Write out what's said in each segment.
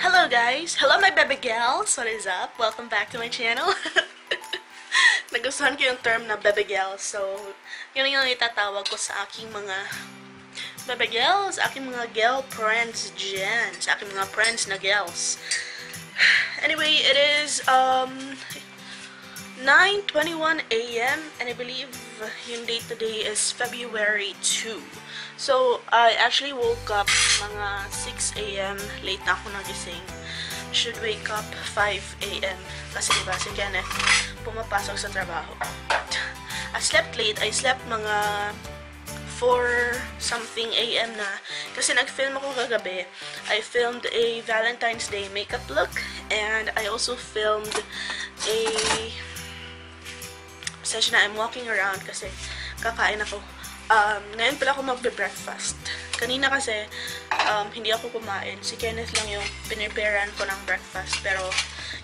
Hello guys! Hello my baby gals! What is up? Welcome back to my channel. Nagustuhan ko yung term na baby gals. So, yun yung itatawag ko sa aking mga baby gals, aking mga girl friends dyan. Sa aking mga friends na gals. Anyway, it is 9:21 a.m. and I believe yung date today is February 2. So, I actually woke up mga 6 a.m. Late na ako nagising. Should wake up 5 a.m. Kasi diba si Kenneth pumapasok sa trabaho. I slept late. I slept mga 4 something a.m. na. Kasi nag-film ako kagabi. I filmed a Valentine's Day makeup look. And I also filmed a session na I'm walking around kasi kakain ako. Ngayon pala ako magbe-breakfast. Kanina kasi, hindi ako kumain. Si Kenneth lang yung pinipreparean ko ng breakfast. Pero,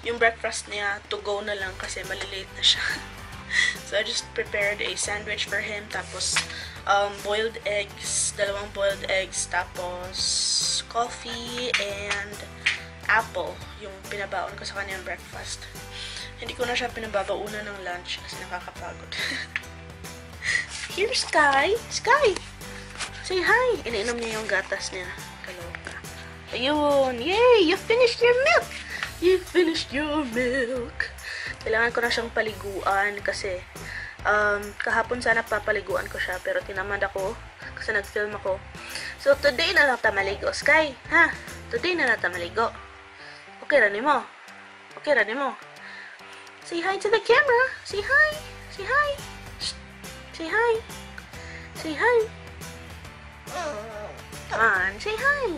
yung breakfast niya, to go na lang kasi malilate na siya. So, I just prepared a sandwich for him. Tapos, boiled eggs. 2 boiled eggs. Tapos, coffee and apple. Yung pinabaon ko sa kanyang breakfast. Hindi ko na siya pinababaunan ng lunch kasi nakakapagod. Here's Sky! Sky! Say hi! Iniinom niya yung gatas niya. Kaloka. Ayun! Yay! You finished your milk! You finished your milk! Kailangan ko na siyang paliguan kasi kahapon sana papaliguan ko siya pero tinamad ako kasi nag-film ako. So, today na nata maligo. Sky! Ha? Today na nata maligo. Okay ra nimo? Okay ra nimo? Say hi to the camera! Say hi! Say hi! Say hi. Say hi. Come on, say hi.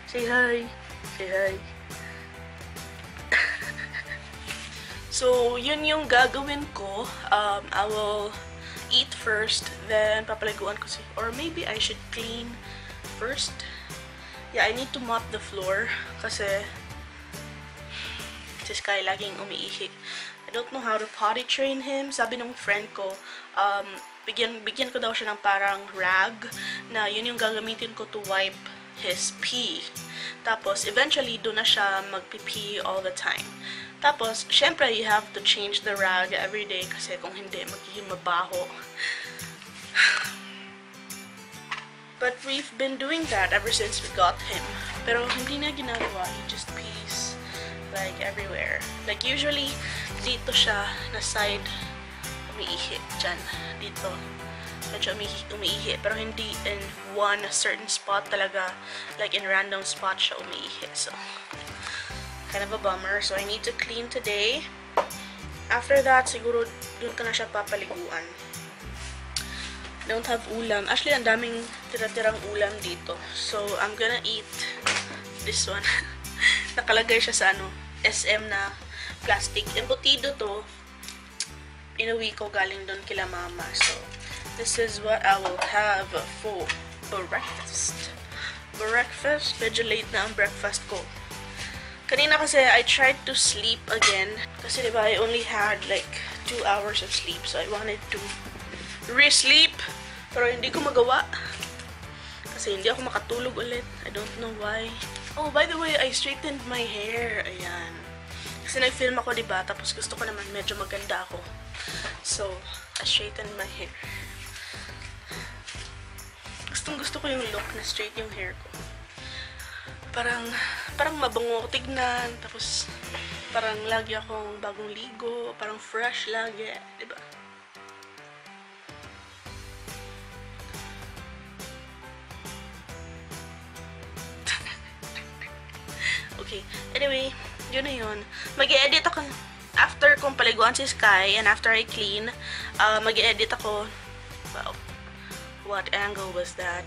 Say hi. Say hi. So, yun yung gagawin ko. I will eat first, then papaliguan ko si... Or maybe I should clean first. Yeah, I need to mop the floor kasi si Sky laging umiihi. I don't know how to potty train him. Sabi ng friend ko, bigyan ko daw siya ng parang rag na yun yung gagamitin ko to wipe his pee. Tapos, eventually, doon na siya magpipee all the time. Tapos, syempre, you have to change the rag every day kasi kung hindi, magiging mabaho. But we've been doing that ever since we got him. Pero hindi na ginagawa. He just pees like everywhere. Like usually, dito siya na side umiihi. Diyan. Dito. Medyo umiihi. Pero hindi in one certain spot talaga. Like in random spot siya umiihi. So, kind of a bummer. So, I need to clean today. After that, siguro dun ka na siya papaliguan. Don't have ulam. Actually, ang daming tira-tirang ulam dito. So, I'm gonna eat this one. Nakalagay siya sa SM na plastic. Embutido to. Inuwi ko galing doon kila mama. So, this is what I will have for breakfast. Breakfast. Medyo late na ang breakfast ko. Kanina kasi I tried to sleep again. Kasi diba I only had like 2 hours of sleep. So, I wanted to re-sleep. Pero hindi ko magawa. Kasi hindi ako makatulog ulit. I don't know why. Oh, by the way, I straightened my hair. Ayan. Kasi nag-film ako, diba? Tapos gusto ko naman medyo maganda ako. So, I straightened my hair. Gusto ko yung look na straight yung hair ko. Parang mabango tignan. Tapos, parang lagi akong bagong ligo. Parang fresh lagi. Diba? Okay. Anyway, yun na yun. Mag-i-edit ako after kong paliguan si Sky and after I clean, mag-i-edit ako. Wow. What angle was that?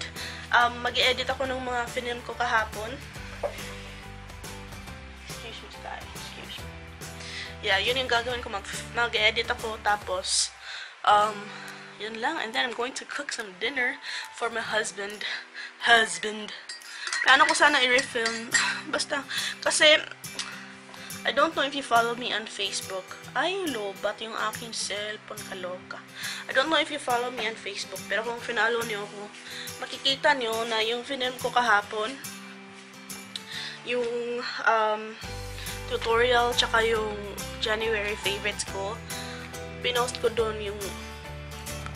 Mag-i-edit ako ng mga film ko kahapon. Excuse me, Sky. Excuse me. Yeah, yun yung gagawin ko. Mag-i-edit ako tapos yun lang. And then I'm going to cook some dinner for my husband. Plano ko sana i-refilm. Basta, kasi, I don't know if you follow me on Facebook. Ay, lobat yung aking cellphone, kaloka. I don't know if you follow me on Facebook, pero kung finalo niyo ako, makikita niyo na yung film ko kahapon, yung tutorial tsaka yung January favorites ko. Pinost ko doon yung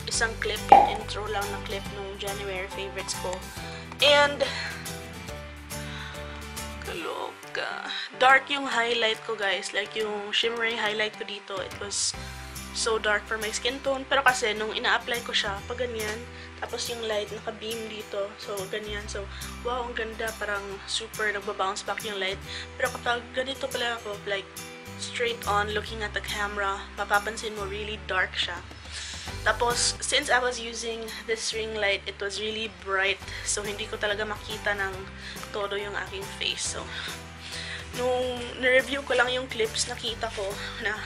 isang clip, yung intro lang na clip nung January favorites ko. And kaloka. Dark yung highlight ko, guys. Like yung shimmery highlight ko dito, it was so dark for my skin tone. Pero kasi, nung ina-apply ko siya, pag ganyan, tapos yung light naka-beam dito, so ganyan. So, wow, ang ganda. Parang super nagba-bounce back yung light. Pero kapag ganito pala ako, like, straight on, looking at the camera, mapapansin mo, really dark siya. Tapos, since I was using this ring light, it was really bright. So, hindi ko talaga makita ng todo yung aking face. So, nung na-review ko lang yung clips, nakita ko na,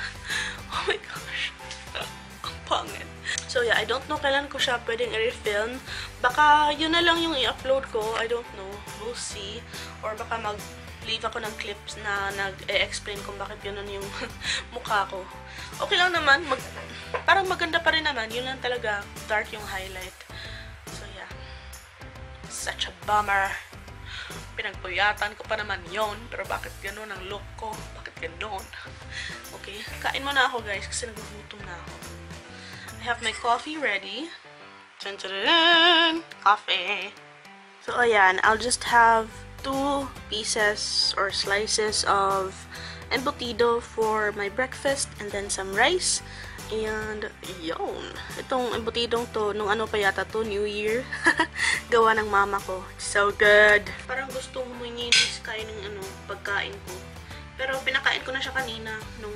oh my gosh, ang pangit. So yeah, I don't know kailan ko siya pwedeng i-refilm. Baka yun na lang yung i-upload ko. I don't know. We'll see. Or baka mag-leave ako ng clips na nag-e-explain kung bakit yun yung mukha ko. Okay lang naman. Parang maganda pa rin naman. Yun lang talaga. Dark yung highlight. So yeah. Such a bummer. Pinagpuyatan ko pa naman yon, pero bakit gano'n ang look ko? Bakit gano'n? Okay, kain mo na ako, guys, kasi nagugutom na ako. I have my coffee ready. Dun-dun-dun! Coffee! So, ayan, I'll just have 2 pieces or slices of embutido for my breakfast and then some rice. And, yun. Itong embutidong to, nung ano pa yata to, New Year. Gawa ng mama ko. So good. Parang gustong humingi ni Sky ng pagkain ko. Pero pinakain ko na siya kanina. Nung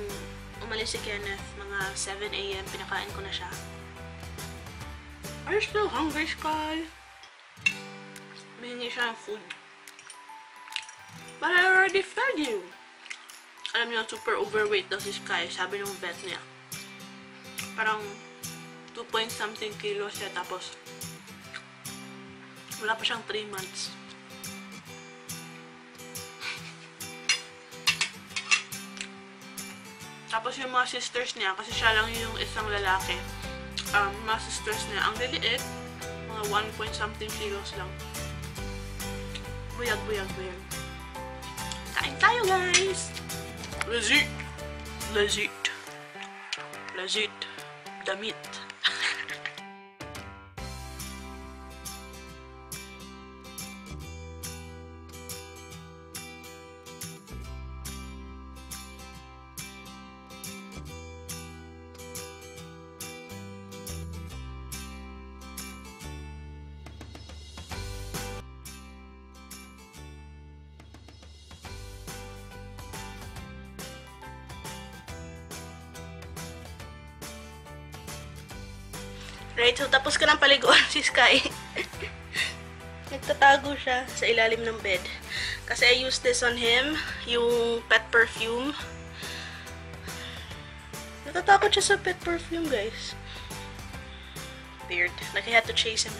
umalis si Kenneth, mga 7 AM, pinakain ko na siya. Are you still hungry, Sky? Humingi siya ng food. But I already fed you. Alam niyo, super overweight daw si Sky. Sabi ng vet niya. Parang 2 point something kilos siya, tapos wala pa siyang 3 months. Tapos yung mga sisters niya, kasi siya lang yung isang lalaki, mga sisters niya, ang liliit, mga 1 point something kilos lang. Buyag. Kain tayo, guys! Legit. Damit. Right, so tapos ko ng paliguan si Sky. Nagtatago siya sa ilalim ng bed. Kasi I used this on him, yung pet perfume. Natatakot siya sa pet perfume, guys. Weird. Like, I had to chase him.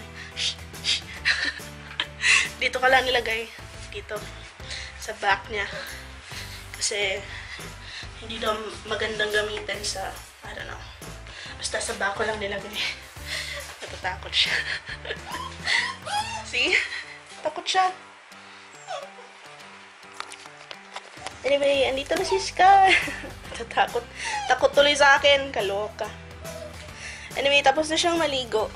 Dito ka lang nilagay. Dito. Sa back niya. Kasi, hindi daw magandang gamitin sa, I don't know. Basta sa back ko lang nilagay. Natatakot siya. See? Takot siya. Anyway, andito na si Sky. Natatakot. Takot tuloy sa akin. Kaloka. Anyway, tapos na siyang maligo.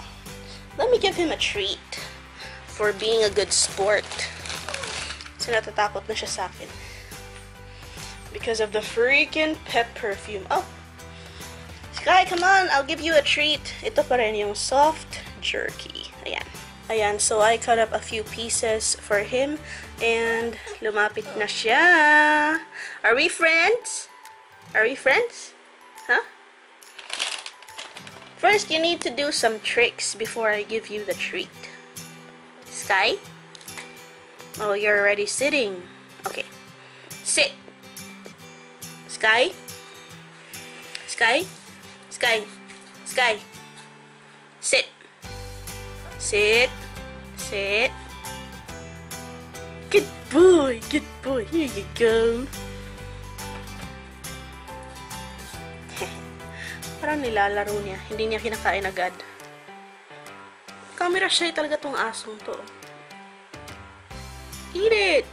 Let me give him a treat for being a good sport. So, natatakot na siya sa akin. Because of the freaking pet perfume. Oh! Sky, come on! I'll give you a treat. Ito pa rin yung soft jerky. Ayan. Ayan, so I cut up a few pieces for him. And lumapit na siya. Are we friends? Are we friends? Huh? First, you need to do some tricks before I give you the treat. Sky? Oh, you're already sitting. Okay. Sit. Sky? Sky? Sky. Sky. Sit. Sit. Sit. Good boy. Good boy. Here you go. Parang nilalaro niya. Hindi niya kinakain agad. Camera shy talaga tong asong to. Eat it!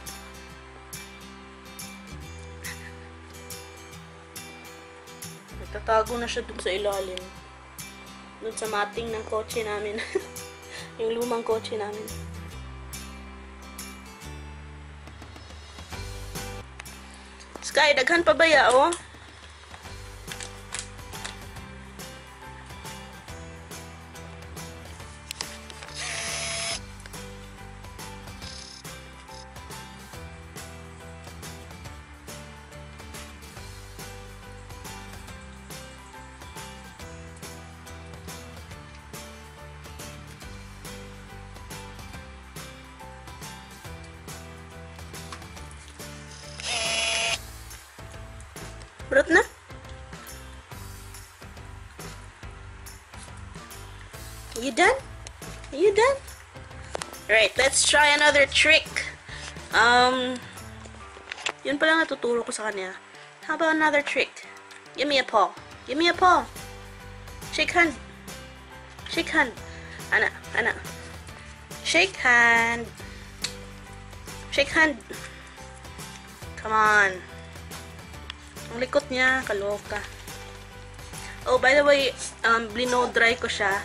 Tatago na siya dun sa ilalim. Dun sa mating ng kotse namin. Yung lumang kotse namin. Sky, daghan pa ba ya, oh? Brot na? You done? Are you done? Alright, let's try another trick. Yun pala natuturo ko sa kanya. How about another trick? Give me a paw. Give me a paw. Shake hand. Shake hand. Ana, ana. Shake hand. Shake hand. Come on. Ang likot niya, kaloka. Oh, by the way, blino-dry ko siya.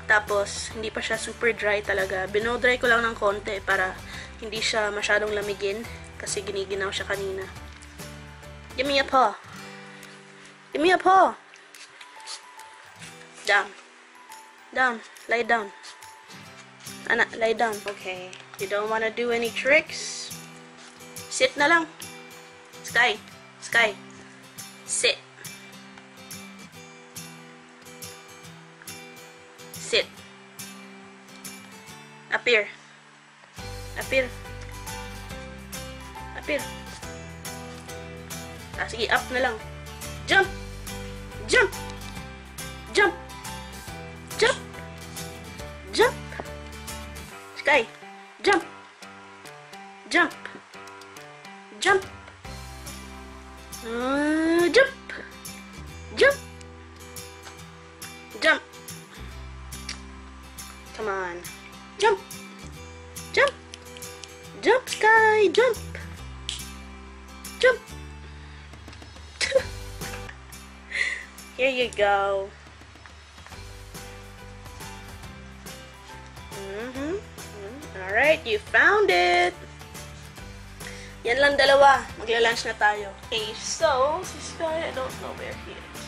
Tapos, hindi pa siya super dry talaga. Bino-dry ko lang ng konti para hindi siya masyadong lamigin. Kasi giniginaw siya kanina. Give me a paw. Give me a paw. Down. Down. Lie down. Anak, lie down. Okay. You don't wanna do any tricks? Sit na lang. Sky. Sky. Sit. Sit. Appear. Appear. Appear. Ah, sige, up na lang. Jump! Jump! Jump! Jump! Jump! Sky! Jump! Jump! Jump! Jump! Jump! Jump! Come on. Jump! Jump! Jump, Sky! Jump! Jump! Here you go. Alright, you found it! Yan lang dalawa. Magla-lunch na tayo. Okay, so, si Sky, I don't know where he is.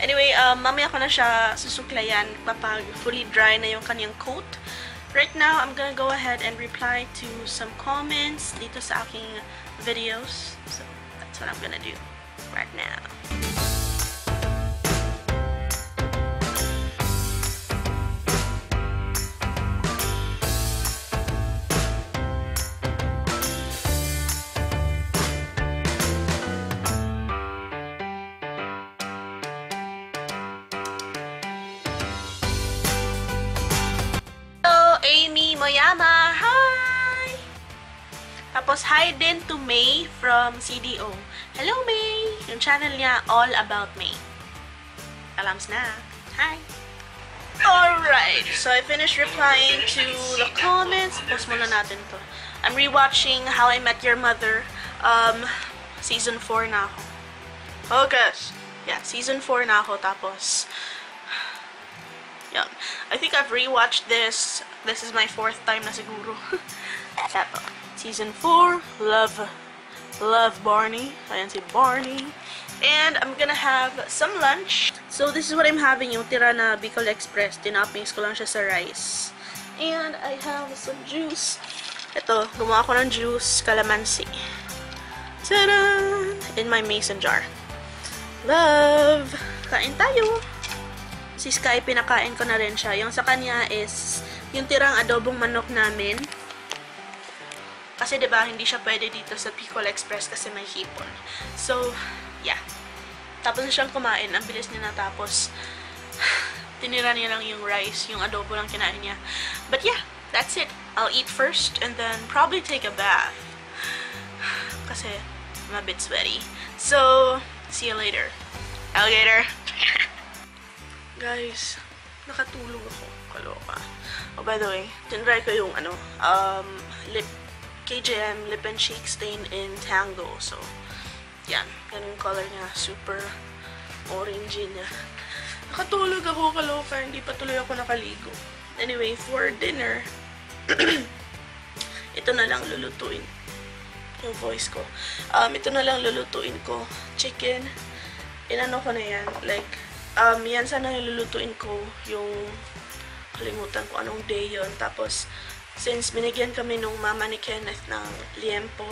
Anyway, mamaya ko na siya susuklayan kapag fully dry na yung kanyang coat. Right now, I'm gonna go ahead and reply to some comments dito sa aking videos. So, that's what I'm gonna do right now. Amy Moyama, hi! Tapos, hi din to May from CDO. Hello, May! Yung channel niya, All About May. Alams na. Hi! Alright, so I finished replying to the comments. Post muna natin to. I'm rewatching How I Met Your Mother. Season 4 na ako. Focus! Yeah, season 4 na ako. Tapos, yeah. I think I've rewatched this. This is my 4th time na siguro. Season 4. Love Barney. Ayan si Barney. And I'm gonna have some lunch. So this is what I'm having. Yung tira na Bicol Express. Tinapings ko lang siya sa rice. And I have some juice. Ito, gumawa ko ng juice. Calamansi. Ta-da! In my mason jar. Love! Kain tayo! Si Sky, pinakain ko na rin siya. Yung sa kanya is yung tirang adobong manok namin. Kasi 'di ba hindi siya pwede dito sa Bicol Express kasi may hipon. So, yeah. Tapos na siyang kumain. Ang bilis niya natapos. Tinira niya lang yung rice. Yung adobo lang kinain niya. But yeah, that's it. I'll eat first and then probably take a bath. Kasi I'm a bit sweaty. So, see you later. Alligator. Guys, nakatulog ako. Kaloka. Oh, by the way, tinry ko yung KJM Lip and Cheek Stain in Tango. So, yan. Yan yung color niya. Super orange niya. Nakatulog ako, kaloka. Hindi pa tuloy ako nakaligo. Anyway, for dinner, ito na lang lulutuin. Yung voice ko. Ito na lang lulutuin ko. Chicken. Inano ko na yan. Like, yan sana yung lulutuin ko. Yung, kalimutan ko anong day yon. Tapos, since binigyan kami nung mama ni Kenneth ng liempo,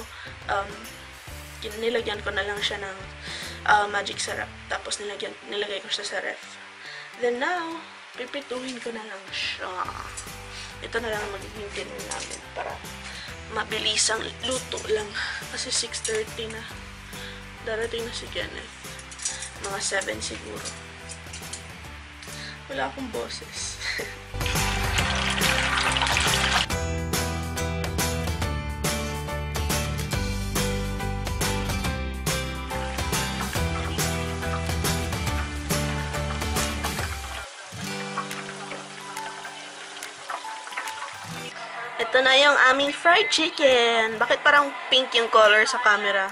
nilagyan ko na lang siya ng magic syrup. Tapos, nilagay ko siya sa ref. Then now, pipituhin ko na lang siya. Ito na lang magiging dinner namin para mabilisang luto lang. Kasi 6:30 na. Darating na si Kenneth. Mga 7 siguro. Wala akong boses. Ito na yung aming fried chicken. Bakit parang pink yung color sa camera?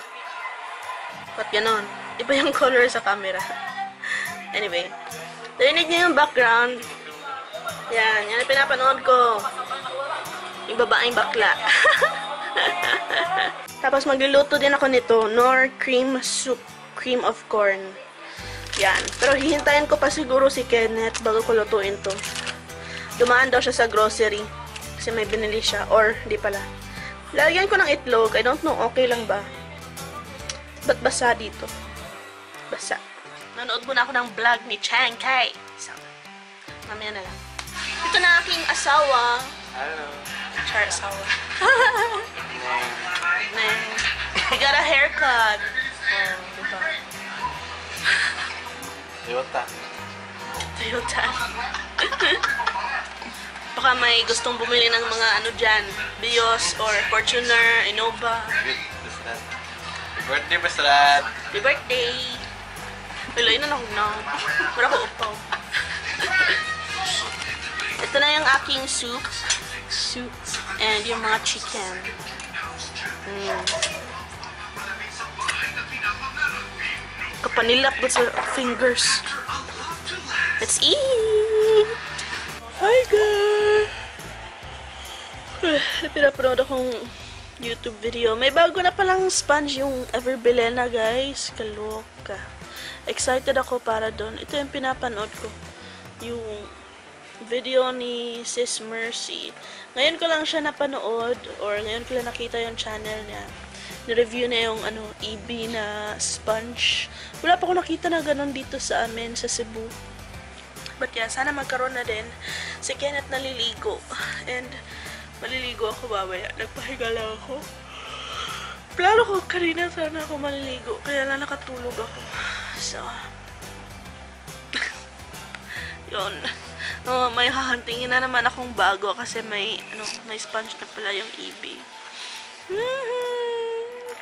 Ba't ganon? Iba yung color sa camera. Anyway. Narinig niyo yung background. Yan. Yan ang pinapanood ko. Yung babaeng bakla. Tapos magluluto din ako nito. Nor cream soup. Cream of corn. Yan. Pero hihintayin ko pa siguro si Kenneth bago ko lutuin to. Dumaan daw siya sa grocery. Kasi may binili siya. Or, di pala. Lalagyan ko ng itlog. I don't know, okay lang ba? Ba't basa dito? Basa. Nanood muna ako ng vlog ni Chang Kai. So, mamaya na lang. Ito na aking asawa. Hello. Char asawa. Neng. He got a haircut. Oh, diba? Toyota. Toyota. Baka may gustong bumili ng mga ano dyan. Vios or Fortuner, Innova. Happy birthday, Basrat! Happy birthday! Wala, yun na na. Wala ko upaw. Ito na yung aking soup. And yung mga chicken. Kapanilap ko sa fingers. Let's eat! Hi guys! Pinapanood akong YouTube video. May bago na palang sponge yung Everbilena guys. Kaloka. Excited ako para doon. Ito yung pinapanood ko. Yung video ni Sis Mercy. Ngayon ko lang siya napanood or ngayon ko lang nakita yung channel niya. Ni-review na yung EB na sponge. Wala pa ako nakita na ganun dito sa amin sa Cebu. But yeah, sana magkaroon na din. Si Kenneth naliligo. And maliligo ako babaya. Nagpahiga lang ako. Plano ko kanina sana ako maliligo. Kaya lang nakatulog ako. So, yun. May hahantingin na naman akong bago kasi may sponge na pala yung EB.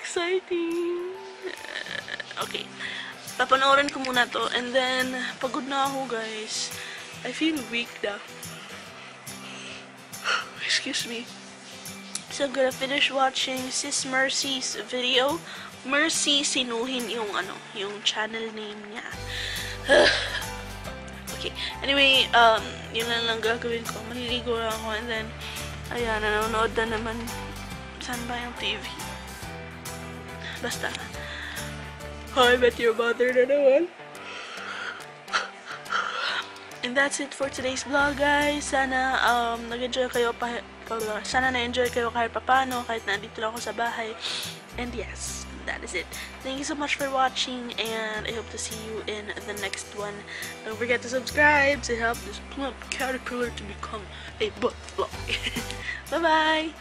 Exciting. Okay. Papanoorin ko muna to and then pagod na ako guys. I feel weak na. Excuse me. So I'm gonna finish watching Sis Mercy's video. Mercy Sinuhin yung yung channel name niya. Okay. Anyway, yun lang gagawin ko. Maliligo lang ako and then ayan, nanonood na naman. Saan ba yung TV? Basta. How I Met Your Mother na naman. And that's it for today's vlog, guys. Sana nag-enjoy kayo sana na-enjoy kayo kahit papano, kahit nandito lang ako sa bahay. And yes, that is it. Thank you so much for watching, and I hope to see you in the next one. Don't forget to subscribe to help this plump caterpillar to become a butterfly. Bye-bye!